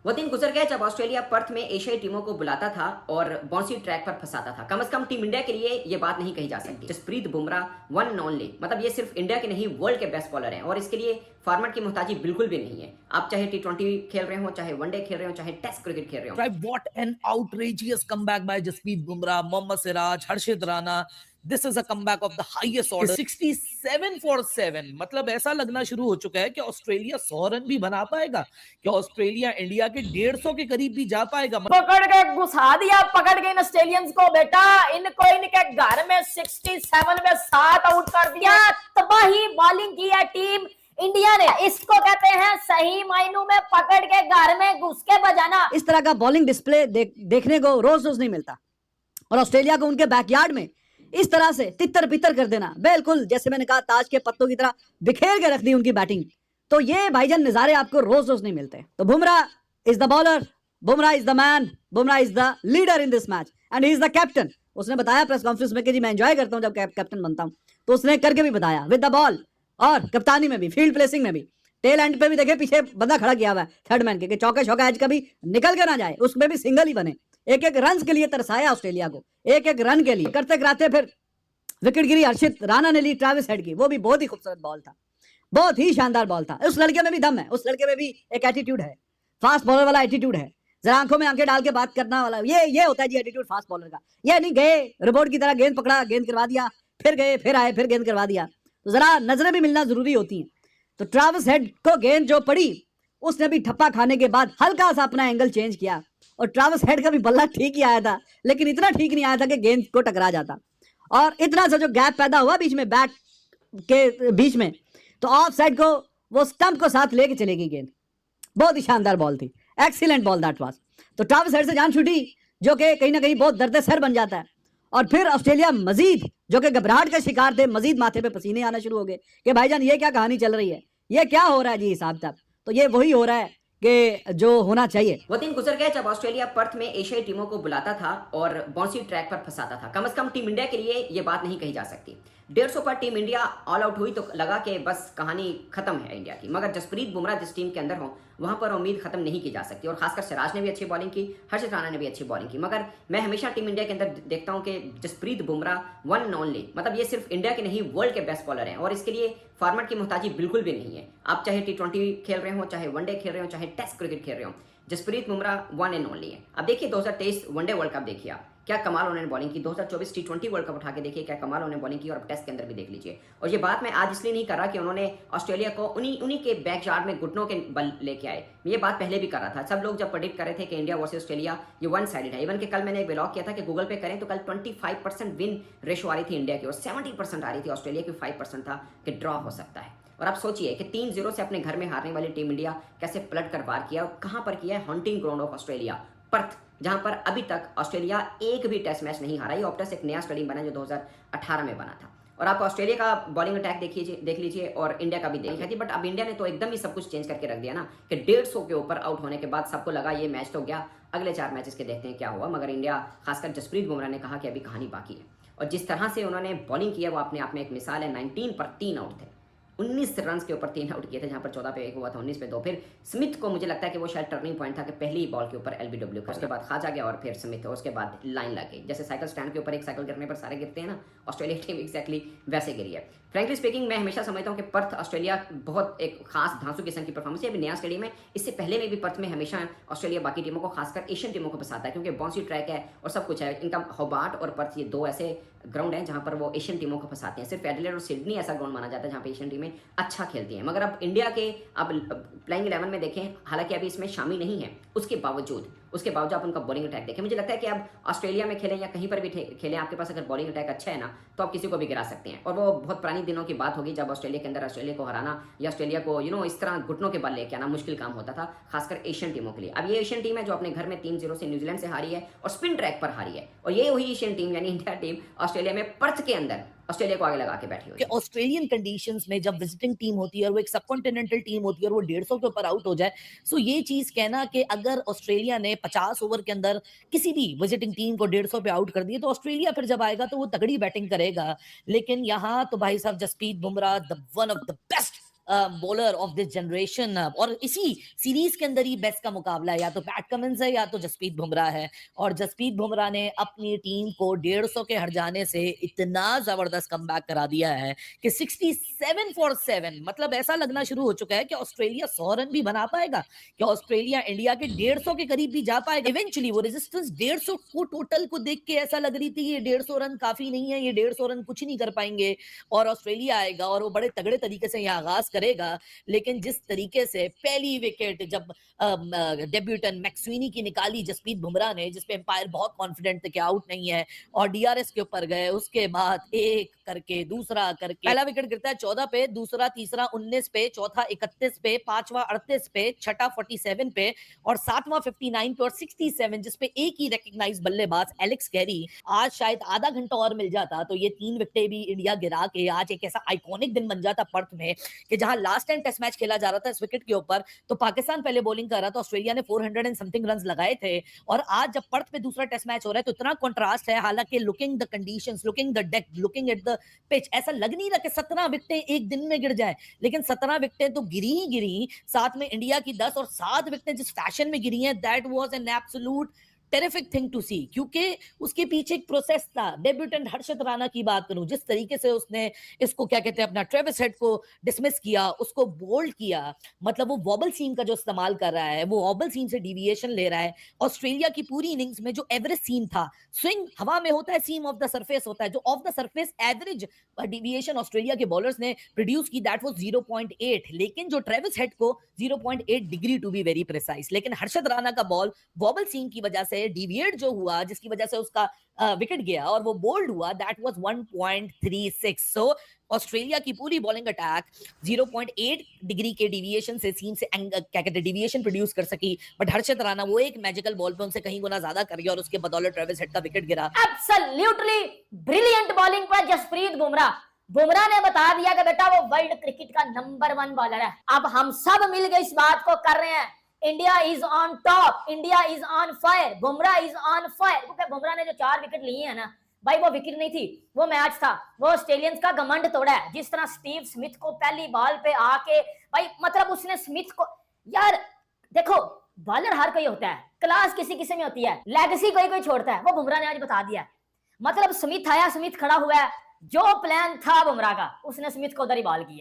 वो दिन गुजर गए जब ऑस्ट्रेलिया पर्थ में एशियाई टीमों को बुलाता था और बाउंसी ट्रैक पर फंसाता था। कम से कम टीम इंडिया के लिए ये बात नहीं कही जा सकती। Jasprit Bumrah one and only, मतलब ये सिर्फ इंडिया के नहीं वर्ल्ड के बेस्ट बॉलर हैं और इसके लिए फॉर्मेट की मोहताजी बिल्कुल भी नहीं है। आप चाहे T20 खेल रहे हो, चाहे वनडे खेल रहे हो, चाहे टेस्ट क्रिकेट खेल रहे हो। What an outrageous comeback by Jasprit Bumrah, Mohammad Siraj, Harshit Rana. This is a comeback of the highest order. 67 for 7, मतलब ऐसा लगना शुरू हो चुका है कि ऑस्ट्रेलिया 100 रन भी बना पाएगा, क्या ऑस्ट्रेलिया इंडिया के 150 के करीब भी जा पाएगा। पकड़ के घुसा दिया, पकड़ के इन ऑस्ट्रेलियंस को बेटा, इनको इनके घर में 67 में 7 आउट कर दिया। तबाही बॉलिंग की है टीम इंडिया ने, इसको कहते हैं सही मायनों में पकड़ के घर में घुस के बजाना। इस तरह का बॉलिंग डिस्प्ले देखने को रोज रोज नहीं मिलता और ऑस्ट्रेलिया को उनके बैकयार्ड में इस तरह से तितर बितर कर देना, बिल्कुल जैसे मैंने कहा ताज के पत्तों की तरह बिखेर के रख दी उनकी बैटिंग। तो ये भाईजान नजारे आपको रोज रोज नहीं मिलते। तो Bumrah is the bowler, Bumrah is the man, Bumrah is the leader in this match and he is the captain. उसने बताया प्रेस कॉन्फ्रेंस में कि जी मैं एंजॉय करता हूं जब कैप्टन बनता हूं, तो उसने करके भी बताया विद द बॉल और कप्तानी में भी, फील्ड प्लेसिंग में भी। टेल एंड पे भी देखे पीछे बंदा खड़ा किया हुआ है थर्ड मैन के, चौके छक्का एज कभी निकल के ना जाए, उसमें भी सिंगल ही बने। एक एक रन के लिए तरसाया ऑस्ट्रेलिया को, एक एक रन के लिए करते कराते फिर विकेट गिरी। हर्षित राणा ने ली ट्रेविस हेड की, वो भी बहुत ही खूबसूरत बॉल था, बहुत ही शानदार बॉल था। उस लड़के में भी दम है, उस लड़के में भी एक एटीट्यूड है, फास्ट बॉलर वाला एटीट्यूड है, जरा आंखों में आंखें डाल के बात करना वाला, ये होता है जी एटीट्यूड फास्ट बॉलर का। ये नहीं गए रोबोट की तरह गेंद पकड़ा, गेंद करवा दिया, फिर गए, फिर आए, फिर गेंद करवा दिया। तो जरा नजरें भी मिलना जरूरी होती हैं। तो ट्रेविस हेड को गेंद जो पड़ी, उसने भी ठप्पा खाने के बाद हल्का सा अपना एंगल चेंज किया और ट्रेविस हेड का भी बल्ला ठीक ही आया था, लेकिन इतना ठीक नहीं आया था कि गेंद को टकरा जाता। और इतना सा जो गैप पैदा हुआ बीच में, बैट के बीच में, तो ऑफ साइड को वो स्टंप को साथ लेके चलेगी गेंद। बहुत ही शानदार बॉल थी, एक्सीलेंट बॉल दैट वाज। तो ट्रेविस हेड से जान छूटी, जो कि कहीं ना कहीं बहुत दर्द सर बन जाता है। और फिर ऑस्ट्रेलिया मजीद, जो कि घबराहट का शिकार थे, मजीद माथे पे पसीने आना शुरू हो गए कि भाईजान ये क्या कहानी चल रही है, ये क्या हो रहा है जी हिसाब साहब। तो ये वही हो रहा है कि जो होना चाहिए। वो दिन गुजर गए जब ऑस्ट्रेलिया पर्थ में एशियाई टीमों को बुलाता था और बाउंसी ट्रैक पर फंसाता था। कम से कम टीम इंडिया के लिए ये बात नहीं कही जा सकती। 150 पर टीम इंडिया ऑल आउट हुई तो लगा कि बस कहानी खत्म है इंडिया की। मगर जसप्रीत बुमराह जिस टीम के अंदर हो, वहां पर उम्मीद खत्म नहीं की जा सकती। और खासकर सिराज ने भी अच्छी बॉलिंग की, हर्षित राणा ने भी अच्छी बॉलिंग की। मगर मैं हमेशा टीम इंडिया के अंदर देखता हूं कि Jasprit Bumrah one and only, मतलब ये सिर्फ इंडिया के नहीं वर्ल्ड के बेस्ट बॉलर हैं और इसके लिए फॉर्मेट की मोहताजी बिल्कुल भी नहीं है। आप चाहे T20 खेल रहे हो, चाहे वनडे खेल रहे हो, चाहे टेस्ट क्रिकेट खेल रहे हो, Jasprit Bumrah one and only है। अब देखिए 2023 वनडे वर्ल्ड कप देखिए आप, क्या कमाल उन्होंने बॉलिंग की। 2024 T20 वर्ल्ड कप उठा के देखिए क्या कमाल उन्होंने बॉलिंग की, और टेस्ट के अंदर भी देख लीजिए। और ये बात मैं आज इसलिए नहीं कर रहा कि उन्होंने ऑस्ट्रेलिया को उन्हीं के बैकयार्ड में घुटनों के बल लेके आए। ये बात पहले भी कर रहा था। सब लोग जब प्रेडिक्ट कर रहे थे कि इंडिया वर्सेस ऑस्ट्रेलिया ये वन साइडेड है। इवन कि कल मैंने एक ब्लॉग किया था कि गूगल पे करें तो कल 25% विन रेशो आ रही थी इंडिया की और 70% आ रही थी ऑस्ट्रेलिया की, 5% था कि ड्रॉ हो सकता है। और आप सोचिए कि 3-0 से अपने घर में हारने वाली टीम इंडिया कैसे पलट कर वार किया और कहां पर किया है, hunting ground of Australia, Perth, जहां पर अभी तक ऑस्ट्रेलिया एक भी टेस्ट मैच नहीं हारा। ये ऑप्टस एक नया स्टेडियम बना जो 2018 में बना था। और आप ऑस्ट्रेलिया का बॉलिंग अटैक देख लीजिए और इंडिया का भी देखा थी। बट अब इंडिया ने तो एकदम ही सब कुछ चेंज करके रख दिया ना कि 150 के ऊपर आउट होने के बाद सबको लगा ये मैच तो गया, अगले 4 मैचेस के देखते हैं क्या हुआ। मगर इंडिया, खासकर जसप्रीत बुमराह ने कहा कि अभी कहानी बाकी है। और जिस तरह से उन्होंने बॉलिंग किया वो अपने आप में एक मिसाल है। 19 पर 3 आउट थे, 19 रन के ऊपर 3 आउट किए थे, जहां पर 14 पे 1 हुआ था, 19 पे 2। फिर स्मिथ को मुझे लगता है कि वो शायद टर्निंग पॉइंट था कि पहली बॉल के ऊपर LBW का, उसके बाद खाजा गया और फिर स्मिथ, और उसके बाद लाइन लग गई। जैसे साइकिल स्टैंड के ऊपर एक साइकिल गिरने पर सारे गिरते हैं ना, ऑस्ट्रेलिया टीम एक्जैक्टली वैसे गिरी है। फ्रैंकली स्पीकिंग मैं हमेशा समझता हूं कि पर्थ ऑस्ट्रेलिया बहुत एक खास धांसू किस्म की परफॉर्मेंस है। अभी नया स्टेडियम है, इससे पहले में भी पर्थ में हमेशा ऑस्ट्रेलिया बाकी टीमों को, खासकर एशियन टीमों को फंसाता है क्योंकि बाउंसी ट्रैक है और सब कुछ है। इनका होबार्ट और पर्थ ये 2 ऐसे ग्राउंड है जहां पर वो एशियन टीमों को फंसाते हैं। सिर्फ एडिलेड और सिडनी ऐसा ग्राउंड माना जाता है जहां पे एशियन टीमें अच्छा खेलती हैं। मगर अब इंडिया के अब प्लेइंग 11 में देखें, हालांकि अभी इसमें शामिल नहीं है, उसके बावजूद आप उनका बॉलिंग अटैक देखें। मुझे लगता है कि अब ऑस्ट्रेलिया में खेलें या कहीं पर भी खेलें, आपके पास अगर बॉलिंग अटैक अच्छा है ना तो आप किसी को भी गिरा सकते हैं। और वो बहुत पुरानी दिनों की बात होगी जब ऑस्ट्रेलिया के अंदर ऑस्ट्रेलिया को हराना या ऑस्ट्रेलिया को इस तरह घुटनों के बल लेके आना मुश्किल काम होता था, खासकर एशियन टीमों के लिए। अब ये एशियन टीम है जो अपने घर में 3-0 से न्यूजीलैंड से हारी है और स्पिन ट्रैक पर हारी है। और ये वही एशियन टीम यानी इंडिया टीम ऑस्ट्रेलिया में पर्थ के अंदर ऑस्ट्रेलिया को आगे लगा के बैठी हुई है। ऑस्ट्रेलियन कंडीशंस में जब विजिटिंग टीम होती है और वो एक सबकॉन्टिनेंटल टीम होती है और वो 150 के ऊपर आउट हो जाए, सो ये चीज कहना कि अगर ऑस्ट्रेलिया ने 50 ओवर के अंदर किसी भी विजिटिंग टीम को 150 पे आउट कर दिए तो ऑस्ट्रेलिया फिर जब आएगा तो वो तगड़ी बैटिंग करेगा। लेकिन यहाँ तो भाई साहब Jasprit Bumrah the one of the best bowler of this generation, और इसी सीरीज के अंदर ही बेस्ट का मुकाबला है, या तो पैट कमिंस है या तो जसप्रीत बुमराह है। और जसप्रीत बुमराह ने अपनी टीम को 150 के हट जाने से इतना जबरदस्त कमबैक करा दिया है कि 67 फॉर 7, मतलब ऐसा लगना शुरू हो चुका है कि ऑस्ट्रेलिया 100 रन भी बना पाएगा, कि ऑस्ट्रेलिया इंडिया के 150 के करीब भी जा पाएगा। इवेंचुअली वो रेजिस्टेंस 150 को टोटल को देख के ऐसा लग रही थी ये 150 रन काफी नहीं है, ये 150 रन कुछ नहीं कर पाएंगे और ऑस्ट्रेलिया आएगा और वो बड़े तगड़े तरीके से यहाँ आगाज करेगा। लेकिन जिस तरीके से पहली विकेट जब डेब्यूटेंट मैक्सवेनी की निकाली जसप्रीत बुमराह ने, जिसपे एम्पायर बहुत कॉन्फिडेंट थे कि आउट नहीं है, और डीआरएस के ऊपर गए, उसके बाद एक करके दूसरा करके पहला विकेट गिरता है 14 पे, दूसरा तीसरा 19 पे, चौथा 31 पे, पांचवा 38 पे, छठा 47 पे और सातवां 59 पे और 67, जिसपे एक ही रिकग्नाइज बल्लेबाज एलेक्स कैरी। आज शायद आधा घंटा और मिल जाता तो ये 3 विकेटें भी इंडिया गिरा के आज एक ऐसा आइकॉनिक दिन बन जाता पर्थ में, कि जहां लास्ट टाइम टेस्ट मैच खेला जा रहा था इस विकेट के ऊपर तो पाकिस्तान पहले बॉलिंग कर रहा था, ऑस्ट्रेलिया ने 400 एंड समथिंग रन लगाए थे, और आज जब पर्थ पे दूसरा टेस्ट मैच हो रहा है तो इतना कंट्रास्ट है। हालांकि looking the conditions, looking the deck, looking at the pitch, ऐसा लग नहीं रहा कि 17 विकेटें एक दिन में गिर जाए, लेकिन 17 विकेटें तो गिरी ही गिरी, साथ में इंडिया की 10 और 7 विकेटें जिस फैशन में गिरी हैं, that was an absolute terrific thing to see, क्योंकि उसके पीछे एक प्रोसेस था। डेब्यूटेंट हर्षित राणा की बात करूं, जिस तरीके से उसने इसको क्या कहते हैं अपना ट्रेविस हेड को डिसमिस किया, उसको बोल्ड किया, मतलब वो वॉबल सीम का जो इस्तेमाल कर रहा है, वो वॉबल सीम से डिविएशन ले रहा है। ऑस्ट्रेलिया की पूरी इनिंग्स में जो एवरेज सीम था, स्विंग हवा में होता है, सीम ऑफ द सरफेस होता है, जो of the surface average deviation Australia के बॉलर्स ने प्रोड्यूस की दैट वाज 0.8, लेकिन जो ट्रेविस हेड को 0.8 degree to be very precise, लेकिन हर्षित राणा का बॉल वॉबल सीम की वजह से डिविएट जो हुआ, जिसकी वजह से उसका विकेट गया और वो बोल्ड हुआ, दैट वाज 1.36। सो ऑस्ट्रेलिया की पूरी बॉलिंग अटैक 0.8 डिग्री के डिविएशन से सीम से क्या कहते हैं डिविएशन प्रोड्यूस कर सकी, बट हर्षित राणा वो एक मैजिकल बॉल पे उनसे कहीं गुना ज्यादा कर गया और उसके बदौलत ट्रेविस हेड का विकेट गिरा। एब्सोल्युटली ब्रिलियंट बॉलिंग पर जसप्रीत बुमराह। बुमराह ने बता दिया कि बेटा वो वर्ल्ड क्रिकेट का नंबर 1 बॉलर है। अब हम सब मिलकर इस बात को कर रहे हैं, India is on top, India is on fire, Bumrah is on fire. क्योंकि बुमराह ने जो 4 विकेट लिए हैं ना भाई, वो विकेट नहीं थी, वो मैच था, वो ऑस्ट्रेलियंस का घमंड तोड़ा है। जिस तरह स्टीव स्मिथ को पहली बॉल पे आके भाई, मतलब उसने स्मिथ को, यार देखो बॉलर हर कोई होता है, क्लास किसी किसी में होती है, लेगेसी कोई कोई छोड़ता है, वो बुमराह ने आज बता दिया। मतलब स्मिथ आया, स्मिथ खड़ा हुआ है, जो प्लान था बुमराह का उसने स्मिथ को उधर ही बॉल किया।